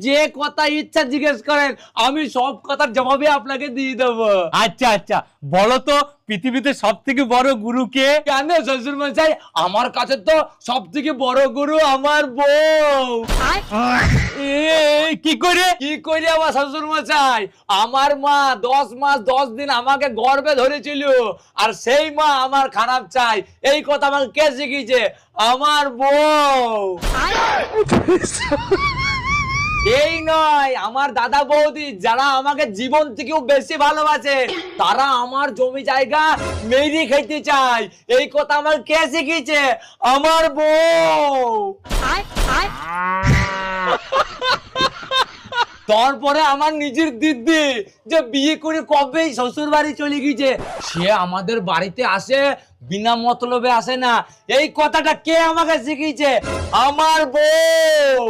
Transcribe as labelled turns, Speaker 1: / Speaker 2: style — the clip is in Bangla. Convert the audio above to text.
Speaker 1: যে কথা ইচ্ছা জিজ্ঞেস করেন, আমি সব কথার জবাবে আপনাকে দিয়ে দেবো।
Speaker 2: আচ্ছা আচ্ছা, বলো তো পৃথিবীতে সব থেকে বড় গুরু কে?
Speaker 1: কেন শ্বশুর মশাই, আমার কাছে তো সব থেকে বড় গুরু আমার বউ।
Speaker 2: কি করে?
Speaker 1: কি করে আমার শ্বশুর মশাই, আমার মা 10 মাস 10 দিন আমাকে গর্ভে ধরেছিল, আর সেই মা আমার খারাপ চাই, এই কথা আমাকে কে শিখিয়েছে? আমার বউ। এই নয়, আমার দাদা বৌদি যারা আমাকে জীবন থেকেও বেশি ভালোবাসে, তারা আমার জমি জায়গা মেরে খেতে চায়, এই কথা আমার কে শিখিয়েছে? আমার বউ। তারপরে আমার নিজের দিদি যে বিয়ে করে কবেই শ্বশুর বাড়ি চলে গিয়েছে, সে আমাদের বাড়িতে আসে, বিনা মতলবে আসে না, এই কথাটা কে আমাকে শিখিয়েছে? আমার বউ।